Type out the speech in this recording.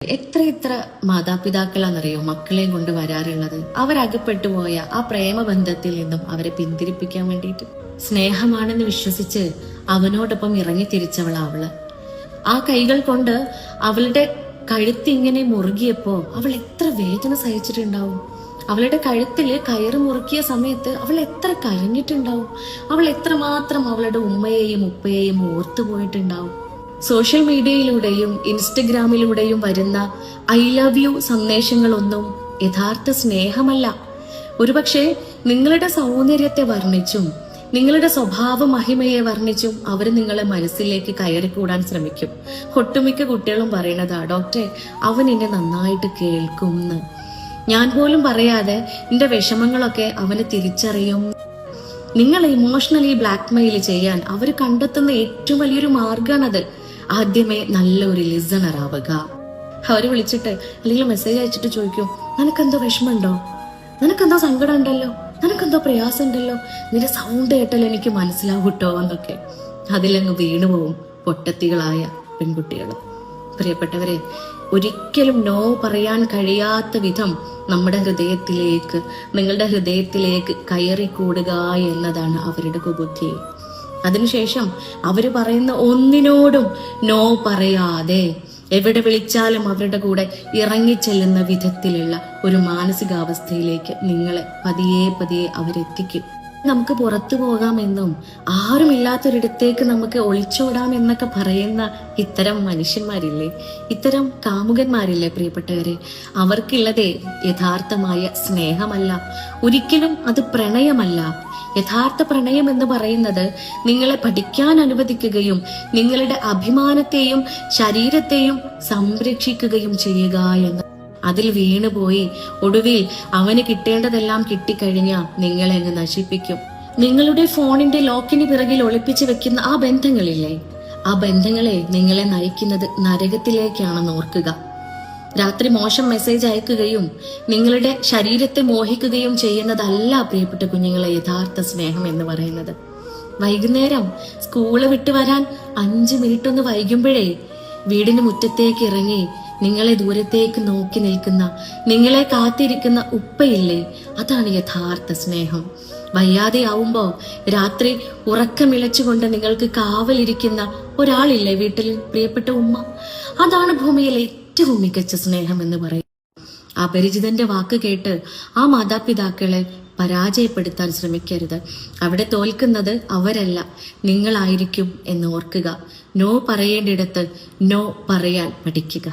എത്ര മാതാപിതാക്കളാണെന്നറിയോ മക്കളെയും കൊണ്ട് വരാറുള്ളത്. അവരകപ്പെട്ടു പോയ ആ പ്രേമബന്ധത്തിൽ നിന്നും അവരെ പിന്തിരിപ്പിക്കാൻ വേണ്ടിയിട്ട്. സ്നേഹമാണെന്ന് വിശ്വസിച്ച് അവനോടൊപ്പം ഇറങ്ങി തിരിച്ചവളാ അവള്. ആ കൈകൾ കൊണ്ട് അവളുടെ കഴുത്തിങ്ങനെ മുറുകിയപ്പോ അവൾ എത്ര വേദന സഹിച്ചിട്ടുണ്ടാവും. അവളുടെ കഴുത്തില് കയറ് മുറുക്കിയ സമയത്ത് അവൾ എത്ര കരഞ്ഞിട്ടുണ്ടാവും. അവൾ എത്രമാത്രം അവളുടെ ഉമ്മയെയും ഉപ്പയെയും ഓർത്തുപോയിട്ടുണ്ടാവും. സോഷ്യൽ മീഡിയയിലൂടെയും ഇൻസ്റ്റഗ്രാമിലൂടെയും വരുന്ന ഐ ലവ് യു സന്ദേശങ്ങളൊന്നും യഥാർത്ഥ സ്നേഹമല്ല. ഒരുപക്ഷെ നിങ്ങളുടെ സൗന്ദര്യത്തെ വർണ്ണിച്ചും നിങ്ങളുടെ സ്വഭാവ മഹിമയെ വർണ്ണിച്ചും അവർ നിങ്ങളെ മനസ്സിലേക്ക് കയറിക്കൂടാൻ ശ്രമിക്കും. ഒട്ടുമിക്ക കുട്ടികളും പറയണതാ, ഡോക്ടറെ അവൻ എന്നെ നന്നായിട്ട് കേൾക്കും എന്ന്. ഞാൻ പോലും പറയാതെ എന്റെ വിഷമങ്ങളൊക്കെ അവന് തിരിച്ചറിയും. നിങ്ങളെ ഇമോഷണലി ബ്ലാക്ക്മെയിൽ ചെയ്യാൻ അവർ കണ്ടെത്തുന്ന ഏറ്റവും വലിയൊരു മാർഗമാണത്. ആദ്യമേ നല്ലൊരു ലിസണർ ആവുക. അവര് വിളിച്ചിട്ട് അല്ലെങ്കിൽ മെസ്സേജ് അയച്ചിട്ട് ചോദിക്കും, നിനക്കെന്തോ വിഷമമുണ്ടോ, നിനക്കെന്തോ സങ്കടം ഉണ്ടല്ലോ, നിനക്കെന്തോ പ്രയാസം ഉണ്ടല്ലോ, നിന്റെ സൗണ്ട് കേട്ടാൽ എനിക്ക് മനസ്സിലാവൂട്ടോ എന്നൊക്കെ. അതിലങ്ങ് വീണുപോകും പൊട്ടത്തികളായ പെൺകുട്ടികൾ. പ്രിയപ്പെട്ടവരെ, ഒരിക്കലും നോ പറയാൻ കഴിയാത്ത വിധം നമ്മുടെ ഹൃദയത്തിലേക്ക്, നിങ്ങളുടെ ഹൃദയത്തിലേക്ക് കയറിക്കൂടുക എന്നതാണ് അവരുടെ കുബുദ്ധി. അതിനുശേഷം അവര് പറയുന്ന ഒന്നിനോടും നോ പറയാതെ എവിടെ വിളിച്ചാലും അവരുടെ കൂടെ ഇറങ്ങിച്ചെല്ലുന്ന വിധത്തിലുള്ള ഒരു മാനസികാവസ്ഥയിലേക്ക് നിങ്ങളെ പതിയെ പതിയെ അവരെത്തിക്കും. നമുക്ക് പുറത്തു പോകാമെന്നും ആരുമില്ലാത്തൊരിടത്തേക്ക് നമുക്ക് ഒളിച്ചോടാം എന്നൊക്കെ പറയുന്ന ഇത്തരം മനുഷ്യന്മാരില്ലേ, ഇത്തരം കാമുകന്മാരില്ലേ പ്രിയപ്പെട്ടവരെ, അവർക്കുള്ളതേ യഥാർത്ഥമായ സ്നേഹമല്ല. ഒരിക്കലും അത് പ്രണയമല്ല. യഥാർത്ഥ പ്രണയം എന്ന് പറയുന്നത് നിങ്ങളെ പഠിക്കാൻ അനുവദിക്കുകയും നിങ്ങളുടെ അഭിമാനത്തെയും ശരീരത്തെയും സംരക്ഷിക്കുകയും ചെയ്യുക എന്ന്. അതിൽ വീണുപോയി ഒടുവിൽ അവന് കിട്ടേണ്ടതെല്ലാം കിട്ടിക്കഴിഞ്ഞാൽ നിങ്ങളെ അങ്ങ് നശിപ്പിക്കും. നിങ്ങളുടെ ഫോണിന്റെ ലോക്കിന് പിറകിൽ ഒളിപ്പിച്ചു വെക്കുന്ന ആ ബന്ധങ്ങളില്ലേ, ആ ബന്ധങ്ങളെ നിങ്ങളെ നയിക്കുന്നത് നരകത്തിലേക്കാണെന്ന് ഓർക്കുക. രാത്രി മോശം മെസ്സേജ് അയക്കുകയും നിങ്ങളുടെ ശരീരത്തെ മോഹിക്കുകയും ചെയ്യുന്നതല്ല പ്രിയപ്പെട്ട കുഞ്ഞുങ്ങളെ യഥാർത്ഥ സ്നേഹം എന്ന് പറയുന്നത്. വൈകുന്നേരം സ്കൂള് വിട്ടു വരാൻ 5 മിനിറ്റ് ഒന്ന് വൈകുമ്പോഴേ വീടിന് മുറ്റത്തേക്ക് ഇറങ്ങി നിങ്ങളെ ദൂരത്തേക്ക് നോക്കി നിൽക്കുന്ന, നിങ്ങളെ കാത്തിരിക്കുന്ന ഉപ്പയില്ലേ, അതാണ് യഥാർത്ഥ സ്നേഹം. വയ്യാതെയാവുമ്പോ രാത്രി ഉറക്കമിളച്ചുകൊണ്ട് നിങ്ങൾക്ക് കാവലിരിക്കുന്ന ഒരാളില്ലേ വീട്ടിൽ, പ്രിയപ്പെട്ട ഉമ്മ. അതാണ് ഭൂമിയിലെ ഏറ്റവും മികച്ച സ്നേഹം എന്ന് പറയും. അപരിചിതന്റെ വാക്ക് കേട്ട് ആ മാതാപിതാക്കളെ പരാജയപ്പെടുത്താൻ ശ്രമിക്കരുത്. അവിടെ തോൽക്കുന്നത് അവരല്ല, നിങ്ങളായിരിക്കും എന്ന് ഓർക്കുക. നോ പറയേണ്ടിടത്ത് നോ പറയാൻ പഠിക്കുക.